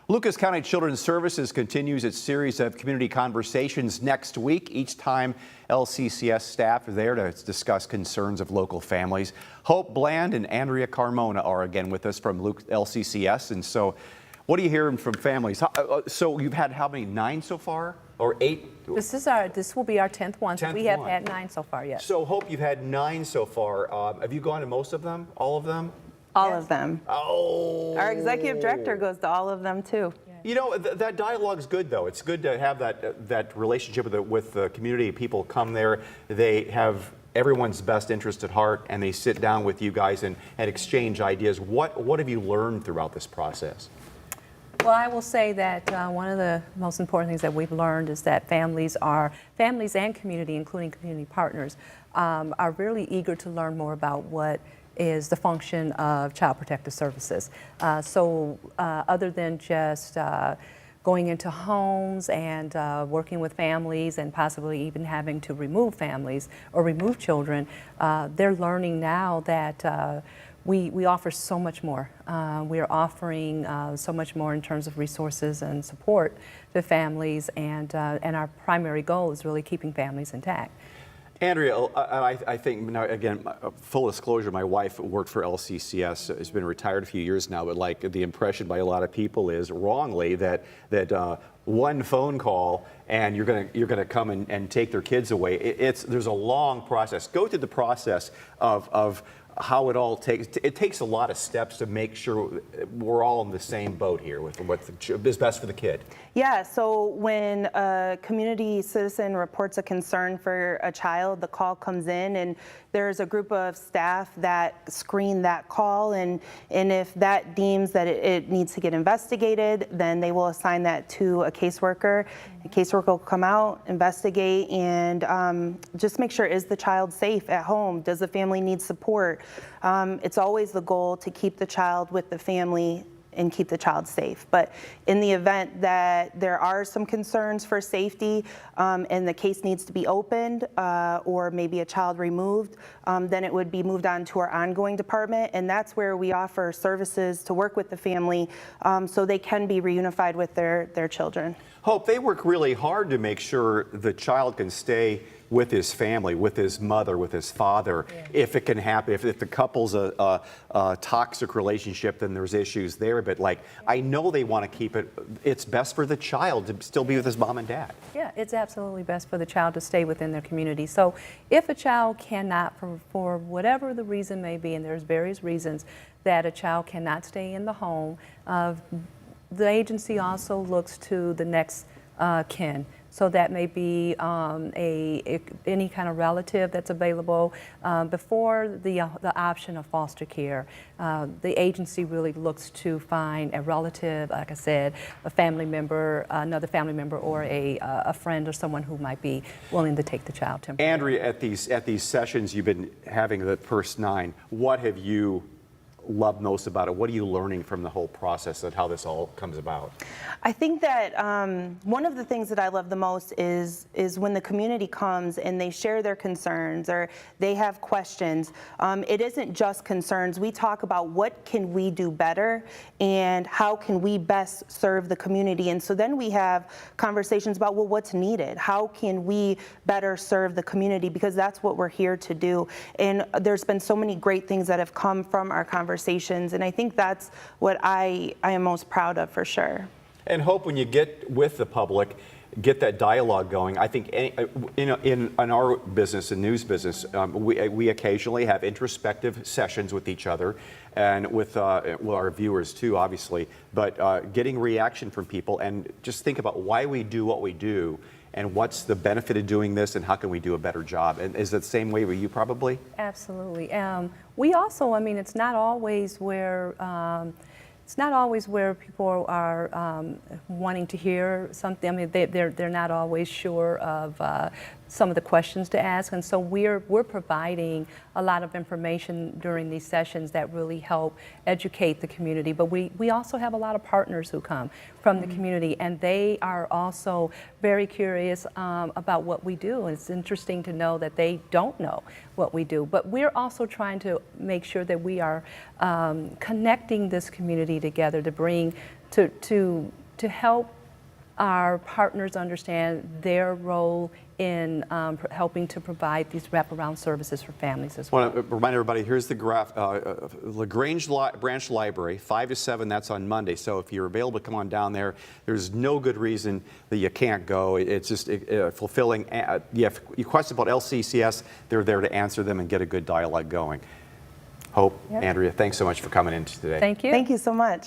Lucas County Children's Services continues its series of community conversations next week. Each time, LCCS staff are there to discuss concerns of local families. Hope Bland and Andrea Carmona are again with us from LCCS. And so, what are you hearing from families? So you've had how many? 9 so far, or 8? This will be our 10th one. We have had 9 so far, yes. So Hope, you've had 9 so far. Have you gone to most of them? All of them? All of them. Oh. Our executive director goes to all of them too. You know, that dialogue's good, though. It's good to have that relationship with the community. People come there, they have everyone's best interest at heart, and they sit down with you guys and exchange ideas. What have you learned throughout this process? Well, I will say that one of the most important things that we've learned is that families and community, including community partners, are really eager to learn more about what is the function of Child Protective Services. Other than just going into homes and working with families and possibly even having to remove families or remove children, they're learning now that we offer so much more. We are offering so much more in terms of resources and support to families, and our primary goal is really keeping families intact. Andrea, I think, now again, full disclosure, my wife worked for LCCS, has been retired a few years now, but like the impression by a lot of people is wrongly that one phone call and you're gonna come and take their kids away. There's a long process. Go through the process of how it all takes. It takes a lot of steps to make sure we're all in the same boat here with what is best for the kid. Yeah, so when a community citizen reports a concern for a child, the call comes in and there's a group of staff that screen that call, and if that deems that it needs to get investigated, then they will assign that to a caseworker. A caseworker will come out, investigate, and just make sure, is the child safe at home? Does the family need support? It's always the goal to keep the child with the family and keep the child safe. But in the event that there are some concerns for safety and the case needs to be opened or maybe a child removed, then it would be moved on to our ongoing department, and that's where we offer services to work with the family so they can be reunified with their children. Hope, they work really hard to make sure the child can stay with his family, with his mother, with his father. Yeah. If it can happen, if the couple's a toxic relationship, then there's issues there. But like, I know they want to keep it. It's best for the child to still be with his mom and dad. Yeah, it's absolutely best for the child to stay within their community. So if a child cannot, for whatever the reason may be, and there's various reasons that a child cannot stay in the home, the agency also looks to the next kin. So that may be any kind of relative that's available. Before the option of foster care, the agency really looks to find a relative, like I said, a family member, another family member, or a friend or someone who might be willing to take the child temporarily. Andrea, at these sessions you've been having, the first 9, what have you loved most about it? What are you learning from the whole process of how this all comes about? I think that one of the things that I love the most is when the community comes and they share their concerns or they have questions. It isn't just concerns. We talk about what can we do better and how can we best serve the community. And so then we have conversations about, well, what's needed? How can we better serve the community? Because that's what we're here to do. And there's been so many great things that have come from our conversations, and I think that's what I am most proud of, for sure. And Hope, when you get with the public, get that dialogue going. I think in our business, in news business, we occasionally have introspective sessions with each other and with our viewers too, obviously, but getting reaction from people and just think about why we do what we do and what's the benefit of doing this and how can we do a better job. And is it the same way with you probably? Absolutely. We also, I mean, it's not always where people are wanting to hear something. I mean, they're not always sure of some of the questions to ask, and so we're providing a lot of information during these sessions that really help educate the community. But we also have a lot of partners who come from the community, and they are also very curious about what we do. And it's interesting to know that they don't know what we do, but we're also trying to make sure that we are connecting this community together to bring to help our partners understand their role in helping to provide these wraparound services for families as I well. want to remind everybody, here's the graph. LaGrange Branch Library, 5 to 7, that's on Monday. So if you're available to come on down there, there's no good reason that you can't go. It's just fulfilling. You have questions about LCCS, they're there to answer them and get a good dialogue going. Hope, Yep. Andrea, thanks so much for coming in today. Thank you. Thank you so much.